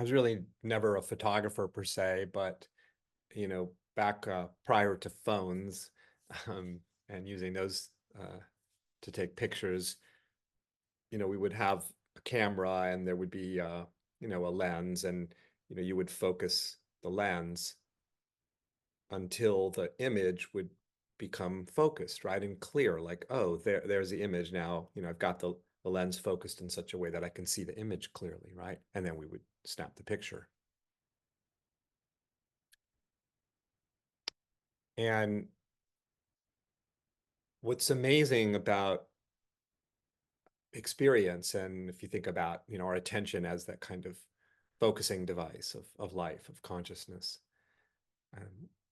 I was really never a photographer per se, but back prior to phones, um, and using those to take pictures, we would have a camera and there would be a lens, and you would focus the lens until the image would become focused, right? And clear, like, oh, there's the image now. I've got the lens focused in such a way that I can see the image clearly, right? And then we would snap the picture. And what's amazing about experience, and if you think about, our attention as that kind of focusing device of life, of consciousness,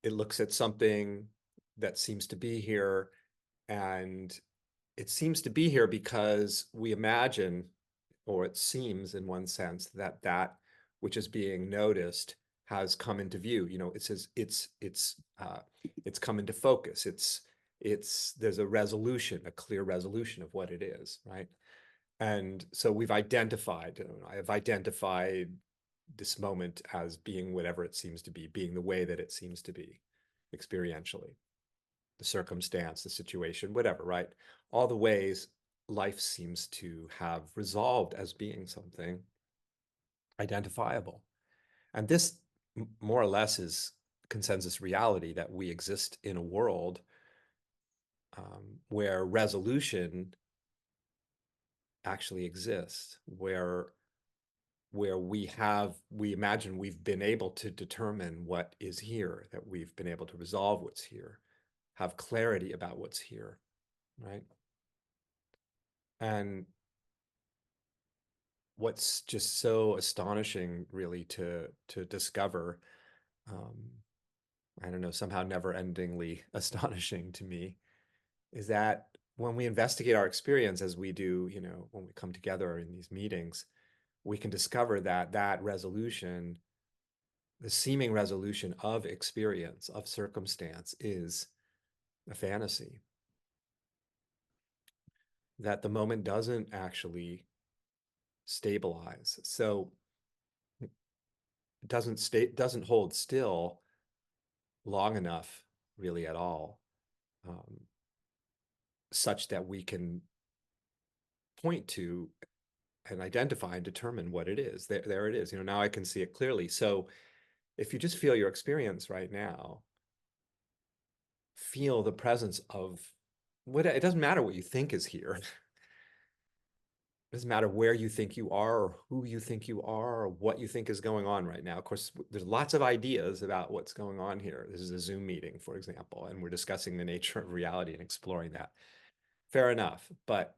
it looks at something that seems to be here, and it seems to be here because we imagine, or it seems in one sense, that that which is being noticed has come into view. It says it's come into focus. It's there's a resolution, a clear resolution of what it is, right? And so I have identified this moment as being whatever it seems to be, being the way that it seems to be experientially, the circumstance, the situation, whatever, right? All the ways life seems to have resolved as being something identifiable. And this more or less is consensus reality, that we exist in a world where resolution actually exists, where we imagine we've been able to determine what is here, that we've been able to resolve what's here, have clarity about what's here, right? And what's just so astonishing, really, to discover, um, I don't know, somehow never-endingly astonishing to me, is that when we investigate our experience, as we do, when we come together in these meetings, we can discover that that resolution, the seeming resolution of experience, of circumstance, is a fantasy, that the moment doesn't actually stabilize. So it doesn't hold still long enough, really, at all, um, such that we can point to and identify and determine what it is. There it is. Now I can see it clearly. So if you just feel your experience right now, feel the presence of what, it doesn't matter what you think is here. It doesn't matter where you think you are, or who you think you are, or what you think is going on right now. Of course, there's lots of ideas about what's going on here. This is a Zoom meeting, for example, and we're discussing the nature of reality and exploring that. Fair enough, but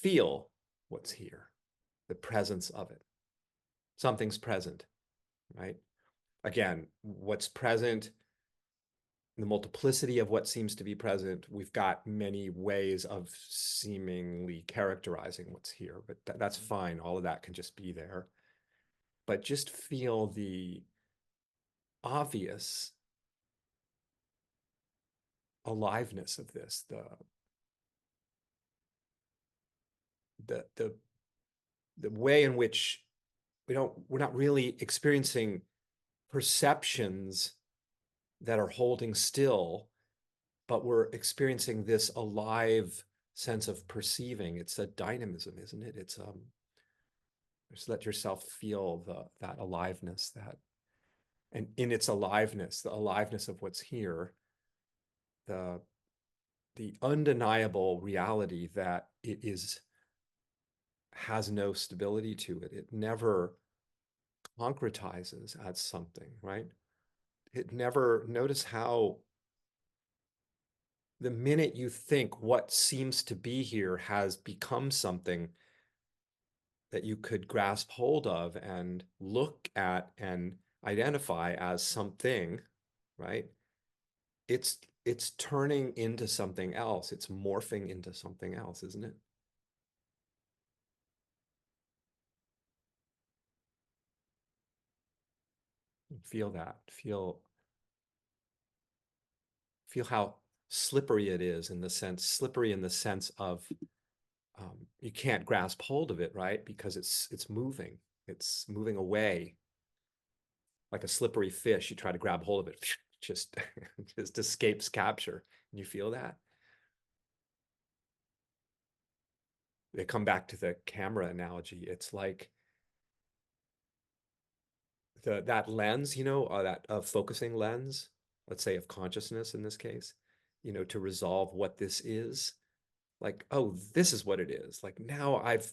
feel what's here, the presence of it. Something's present, right? Again, what's present, the multiplicity of what seems to be present, we've got many ways of seemingly characterizing what's here, but that's fine. All of that can just be there. But just feel the obvious aliveness of this, the the way in which we're not really experiencing perceptions that are holding still, but we're experiencing this alive sense of perceiving. It's a dynamism, isn't it? It's just let yourself feel that aliveness, and in its aliveness, the aliveness of what's here, the the undeniable reality that it is has no stability to it. It never concretizes as something, right? It never, notice how the minute you think what seems to be here has become something that you could grasp hold of and look at and identify as something, right? It's turning into something else. It's morphing into something else, isn't it? Feel that. Feel how slippery it is, in the sense, slippery in the sense of, you can't grasp hold of it, right? Because it's moving away. like a slippery fish. You try to grab hold of it, just just escapes capture. And you feel that? They come back to the camera analogy. It's like that lens, that focusing lens, let's say of consciousness in this case, to resolve what this is. Like, oh, this is what it is. Like now I've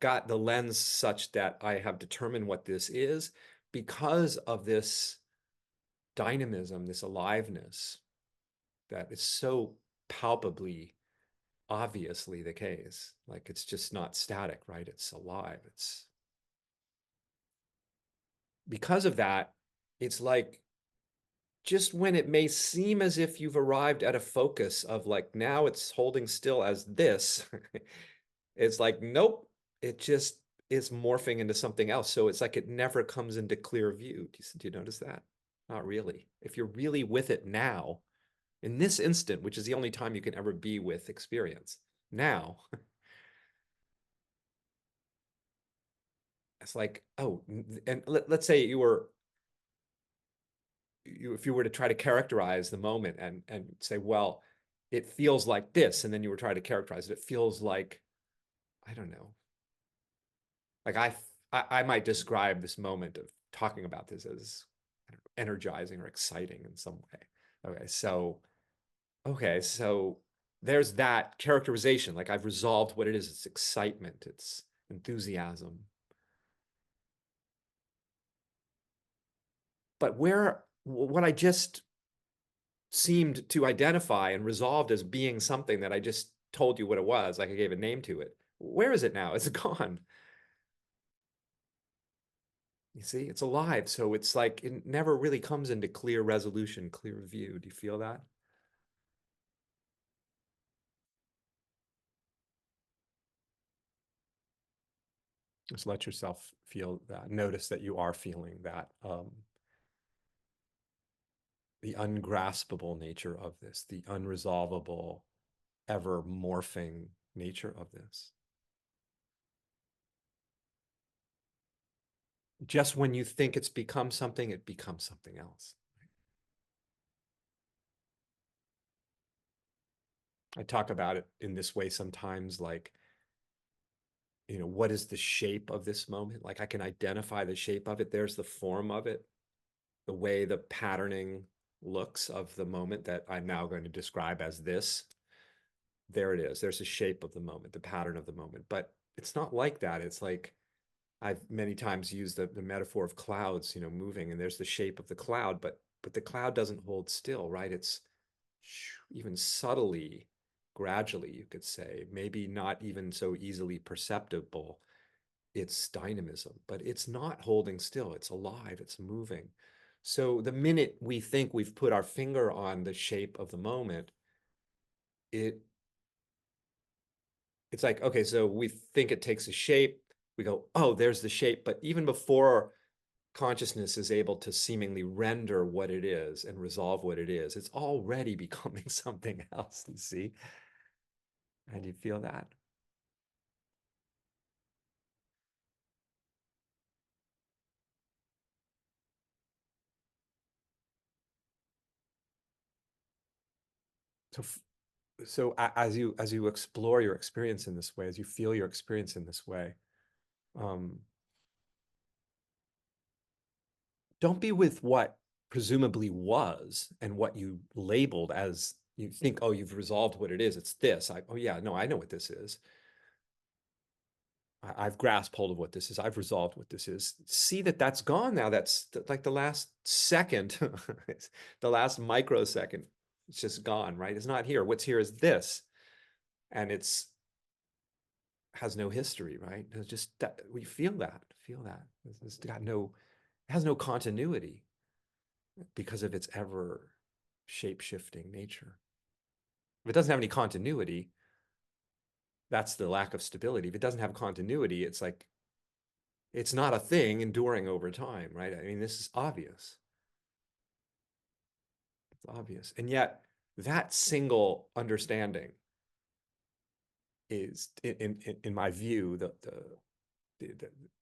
got the lens such that I have determined what this is because of this dynamism, this aliveness that is so palpably, obviously the case. Like it's just not static, right? It's alive. It's because of that, it's like just when it may seem as if you've arrived at a focus of like now it's holding still as this, it's like, nope, it just is morphing into something else. So it's like it never comes into clear view. Do you notice that? Not really. If you're really with it now, in this instant, which is the only time you can ever be with experience, now, it's like, oh, and let's say if you were to try to characterize the moment and say, well, it feels like this, and then you were trying to characterize it, it feels like, I don't know, like I might describe this moment of talking about this as energizing or exciting in some way. Okay, so there's that characterization. Like I've resolved what it is. It's excitement. It's enthusiasm. But what I just seemed to identify and resolved as being something that I just told you what it was, like I gave a name to it. Where is it now? It's gone. You see, it's alive. So it's like it never really comes into clear resolution, clear view. Do you feel that? Just let yourself feel that. Notice that you are feeling that. The ungraspable nature of this, the unresolvable, ever morphing nature of this. Just when you think it's become something, it becomes something else. I talk about it in this way sometimes, like, what is the shape of this moment? Like I can identify the shape of it. There's the form of it, the way the patterning looks of the moment that I'm now going to describe as this. There it is. There's the shape of the moment, the pattern of the moment. But it's not like that. It's like I've many times used the metaphor of clouds, moving, and there's the shape of the cloud, but the cloud doesn't hold still, right? It's even subtly, gradually, you could say, maybe not even so easily perceptible. It's dynamism, but it's not holding still. It's alive, it's moving. So the minute we think we've put our finger on the shape of the moment, it it's like, okay, so we think it takes a shape. We go, oh, there's the shape. But even before consciousness is able to seemingly render what it is and resolve what it is, it's already becoming something else, you see? And you feel that? So, so as you explore your experience in this way, as you feel your experience in this way, um, don't be with what presumably was and what you labeled as you think, oh, you've resolved what it is. It's this. Oh yeah, no, I know what this is. I've grasped hold of what this is. I've resolved what this is. See that that's gone now. That's like the last second, the last microsecond. It's just gone, right? It's not here. What's here is this, and it's has no history, right? It's just that we feel that. It's got no, it has no continuity because of its ever shape-shifting nature. If it doesn't have any continuity, that's the lack of stability. If it doesn't have continuity, it's like it's not a thing enduring over time, right? I mean, this is obvious. It's obvious. And yet that single understanding is in my view,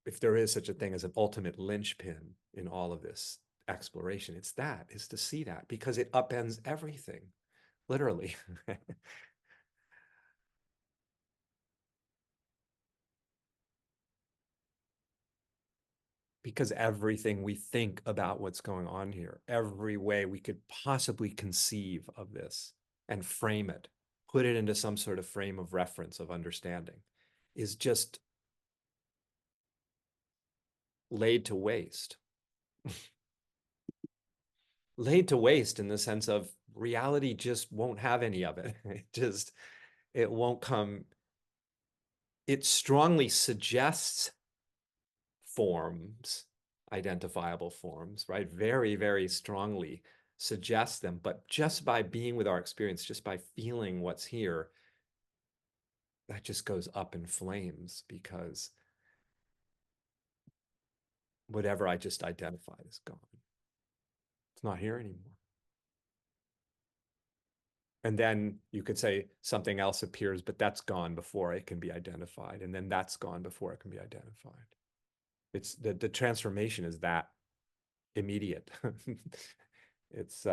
if there is such a thing as an ultimate linchpin in all of this exploration, it's that, is to see that, because it upends everything, literally. Because everything we think about what's going on here, every way we could possibly conceive of this and frame it, put it into some sort of frame of reference of understanding, is just laid to waste. Laid to waste in the sense of reality just won't have any of it. It won't come. It strongly suggests forms, identifiable forms, right? Very, very strongly suggests them. But just by being with our experience, just by feeling what's here, that just goes up in flames, because whatever I just identified is gone. It's not here anymore. And then you could say something else appears, but that's gone before it can be identified. And then that's gone before it can be identified. It's the transformation is that immediate. It's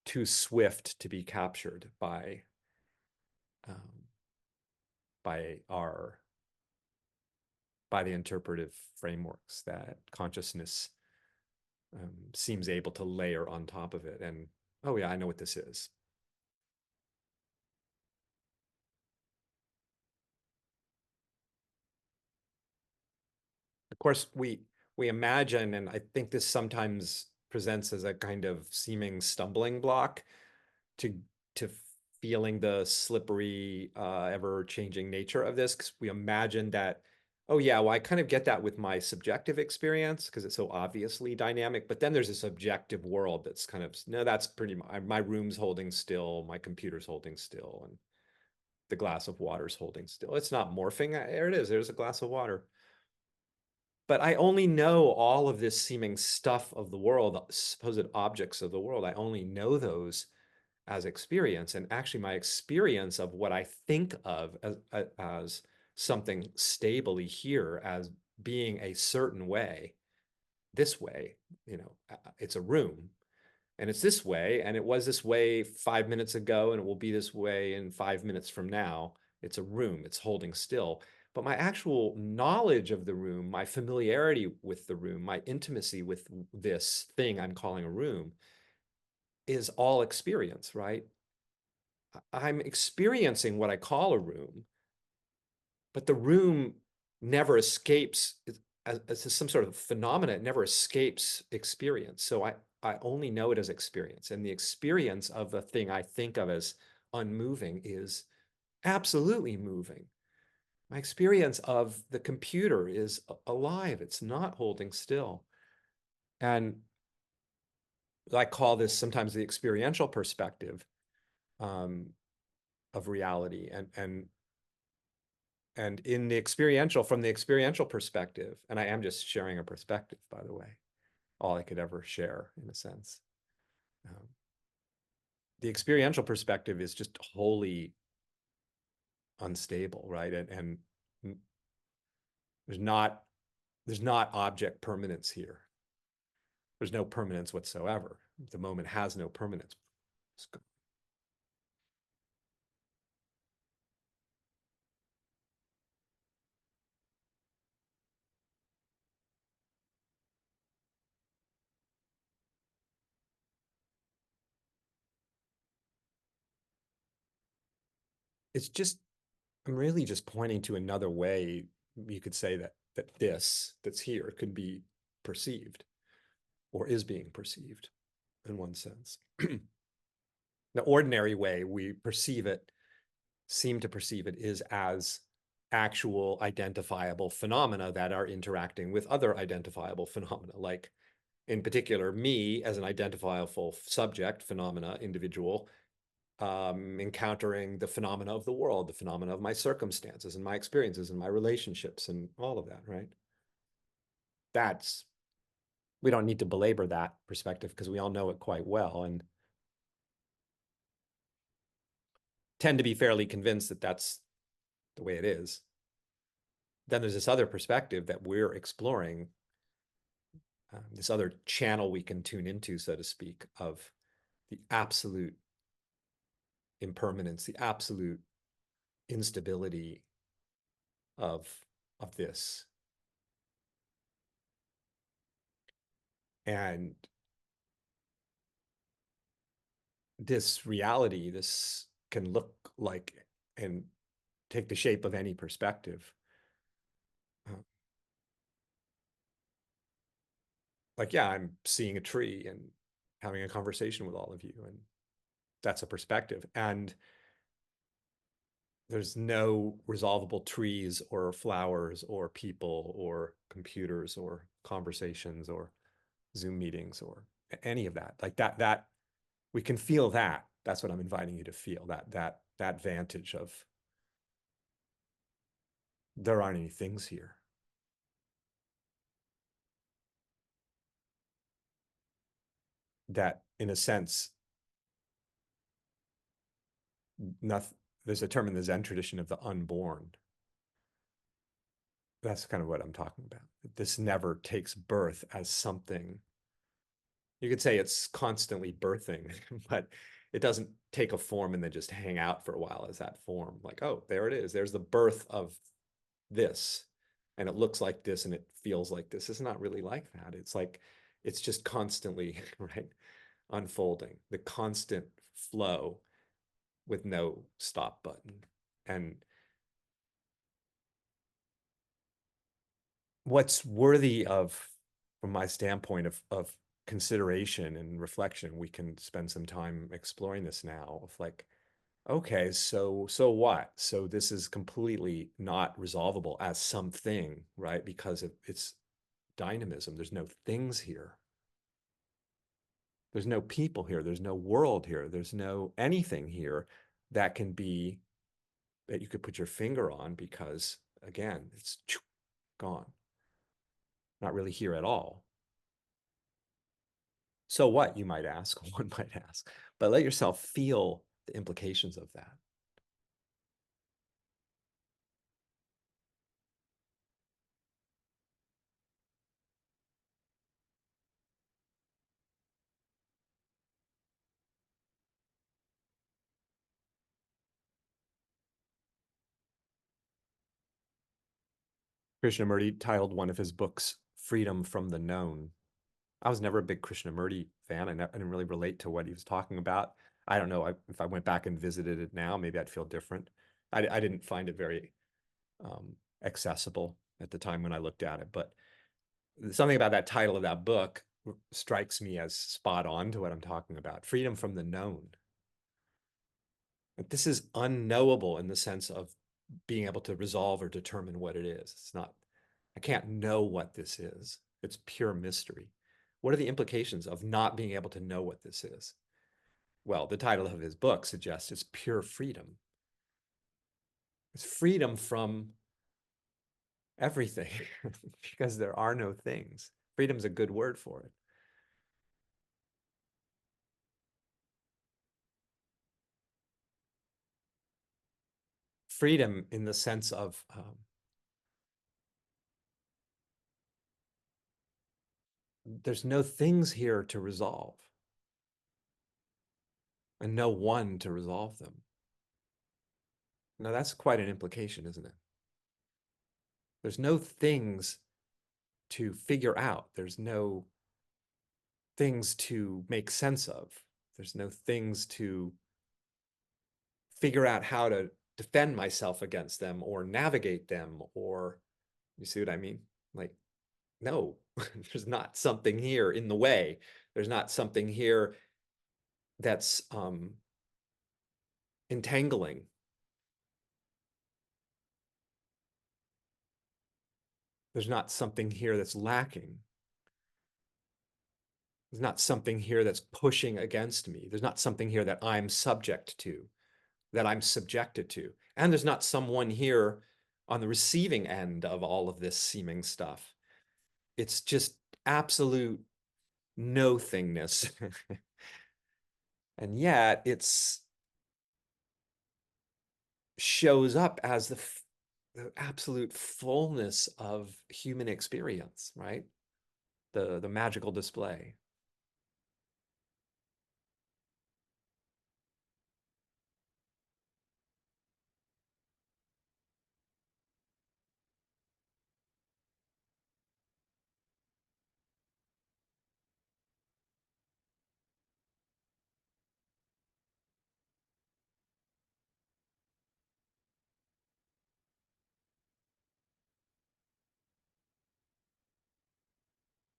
too swift to be captured um, by our by the interpretive frameworks that consciousness seems able to layer on top of it. And oh yeah, I know what this is. Of course, we imagine, and I think this sometimes presents as a kind of seeming stumbling block to to feeling the slippery, ever-changing nature of this, because we imagine that, oh yeah, well, I kind of get that with my subjective experience because it's so obviously dynamic. But then there's this objective world that's kind of, no, that's pretty my room's holding still, my computer's holding still, and the glass of water's holding still. It's not morphing. There it is. There's a glass of water. But I only know all of this seeming stuff of the world, supposed objects of the world. I only know those as experience. And actually, my experience of what I think of as something stably here, as being a certain way, this way, it's a room, and it's this way, and it was this way 5 minutes ago, and it will be this way in 5 minutes from now. It's a room, it's holding still. But my actual knowledge of the room, my familiarity with the room, my intimacy with this thing I'm calling a room is all experience, right? I'm experiencing what I call a room, but the room never escapes as some sort of phenomena. It never escapes experience. So I only know it as experience. And the experience of the thing I think of as unmoving is absolutely moving. My experience of the computer is alive. It's not holding still. And I call this sometimes the experiential perspective um, of reality. And in the experiential, from the experiential perspective, and I am just sharing a perspective, by the way, all I could ever share in a sense. Um, the experiential perspective is just wholly unstable, right? And there's not there's not object permanence here. There's no permanence whatsoever. The moment has no permanence. It's just, I'm really just pointing to another way you could say that this that's here could be perceived, or is being perceived in one sense. The ordinary way we perceive it, seem to perceive it, is as actual identifiable phenomena that are interacting with other identifiable phenomena, like in particular me as an identifiable subject, phenomena, individual, encountering the phenomena of the world, the phenomena of my circumstances and my experiences and my relationships and all of that, right? That's, we don't need to belabor that perspective because we all know it quite well, and tend to be fairly convinced that that's the way it is. then there's this other perspective that we're exploring, this other channel we can tune into, so to speak, of the absolute impermanence, the absolute instability of this. And this reality, this can look like and take the shape of any perspective. Uh, like, yeah, I'm seeing a tree and having a conversation with all of you, and that's a perspective. And there's no resolvable trees or flowers or people or computers or conversations or Zoom meetings or any of that. Like that we can feel that. That's what I'm inviting you to feel, that vantage of there aren't any things here. That in a sense, nothing, there's a term in the Zen tradition of the unborn. That's kind of what I'm talking about. This never takes birth as something. You could say it's constantly birthing, but it doesn't take a form and then just hang out for a while as that form. Like, oh, there it is. There's the birth of this. And it looks like this and it feels like this. It's not really like that. It's like, it's just constantly, right, unfolding, the constant flow with no stop button. And what's worthy of, from my standpoint of consideration and reflection, we can spend some time exploring this now of like, okay, so what? So this is completely not resolvable as something, right? Because of its dynamism. There's no things here. There's no people here. There's no world here. There's no anything here that can be, that you could put your finger on, because again, it's gone. Not really here at all. So what, you might ask, one might ask, but let yourself feel the implications of that. Krishnamurti titled one of his books, Freedom from the Known. I was never a big Krishnamurti fan. I didn't really relate to what he was talking about. I don't know if I went back and visited it now, maybe I'd feel different. I didn't find it very accessible at the time when I looked at it, but something about that title of that book strikes me as spot on to what I'm talking about. Freedom from the known. This is unknowable in the sense of being able to resolve or determine what it is. It's not, I can't know what this is. It's pure mystery. What are the implications of not being able to know what this is? Well, the title of his book suggests it's pure freedom. It's freedom from everything because there are no things. Freedom's a good word for it. Freedom in the sense of there's no things here to resolve and no one to resolve them. Now, that's quite an implication, isn't it? There's no things to figure out. There's no things to make sense of. There's no things to figure out how to defend myself against them or navigate them, or you see what I mean? Like, no, there's not something here in the way. There's not something here that's entangling. There's not something here that's lacking. There's not something here that's pushing against me. There's not something here that I'm subject to, that I'm subjected to. And there's not someone here on the receiving end of all of this seeming stuff. It's just absolute no thingness. And yet it's shows up as the absolute fullness of human experience, right? The magical display.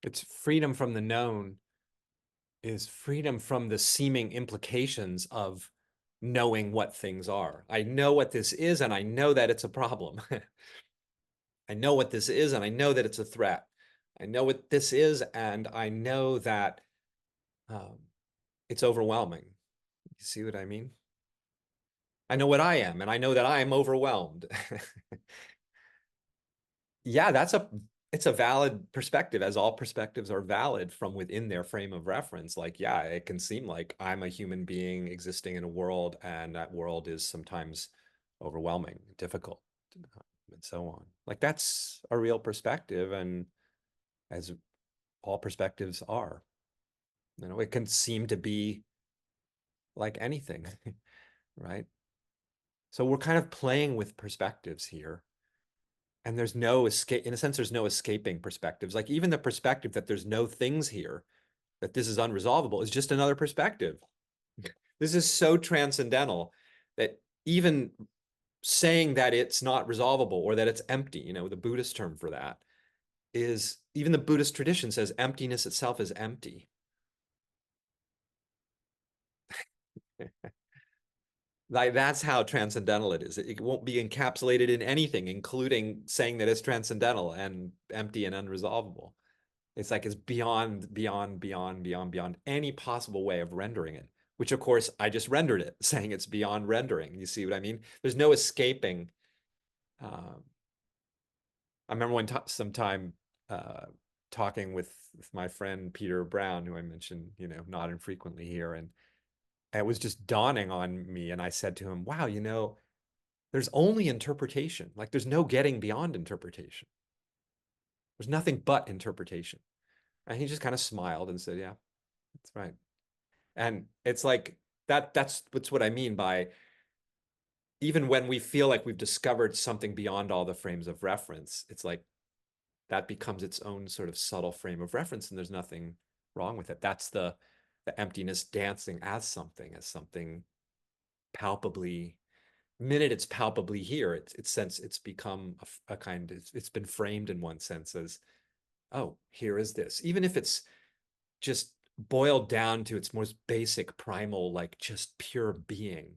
It's freedom from the known is freedom from the seeming implications of knowing what things are. I know what this is, and I know that it's a problem. I know what this is, and I know that it's a threat. I know what this is, and I know that um, it's overwhelming. You see what I mean? I know what I am, and I know that I am overwhelmed. Yeah, it's a valid perspective, as all perspectives are valid from within their frame of reference. Like, yeah, it can seem like I'm a human being existing in a world, and that world is sometimes overwhelming, difficult, and so on. Like, that's a real perspective, and as all perspectives are, it can seem to be like anything, right? So we're kind of playing with perspectives here. And there's no escape. In a sense, there's no escaping perspectives. Like even the perspective that there's no things here, that this is unresolvable, is just another perspective. This is so transcendental that even saying that it's not resolvable or that it's empty, the Buddhist term for that is, even the Buddhist tradition says emptiness itself is empty. Like that's how transcendental it is. It won't be encapsulated in anything, including saying that it's transcendental and empty and unresolvable. It's like it's beyond, beyond, beyond, beyond, beyond any possible way of rendering it, which of course I just rendered it, saying it's beyond rendering. You see what I mean? There's no escaping. Uh, I remember sometime uh, talking with my friend Peter Brown, who I mentioned, not infrequently here, and it was just dawning on me. And I said to him, wow, there's only interpretation. Like there's no getting beyond interpretation. There's nothing but interpretation. And he just kind of smiled and said, yeah, that's right. And it's like that's what I mean by, even when we feel like we've discovered something beyond all the frames of reference, it's like that becomes its own sort of subtle frame of reference, and there's nothing wrong with it. That's the emptiness dancing as something palpably, minute it's palpably here, it's sense it's become a kind of, it's been framed in one sense as, oh, here is this, even if it's just boiled down to its most basic primal, like just pure being,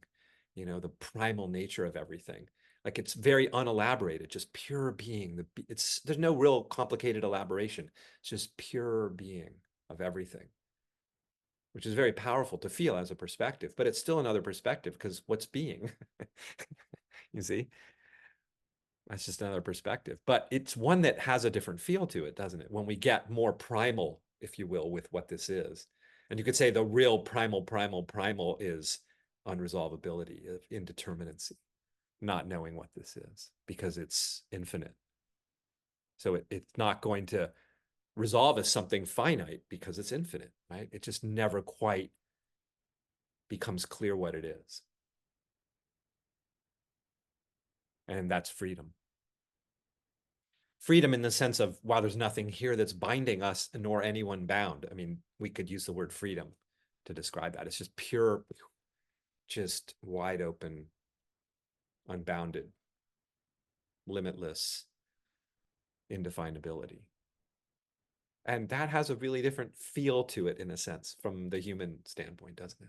the primal nature of everything. Like it's very unelaborated, just pure being. There's no real complicated elaboration. It's just pure being of everything, which is very powerful to feel as a perspective, but it's still another perspective because what's being? You see? That's just another perspective, but it's one that has a different feel to it, doesn't it? When we get more primal, if you will, with what this is. And you could say the real primal is unresolvability, of indeterminacy, not knowing what this is because it's infinite. So it's not going to resolve as something finite because it's infinite, right? It just never quite becomes clear what it is. And that's freedom. Freedom in the sense of, wow, there's nothing here that's binding us nor anyone bound. I mean, we could use the word freedom to describe that. It's just pure, just wide open, unbounded, limitless indefinability. And that has a really different feel to it, in a sense, from the human standpoint, doesn't it?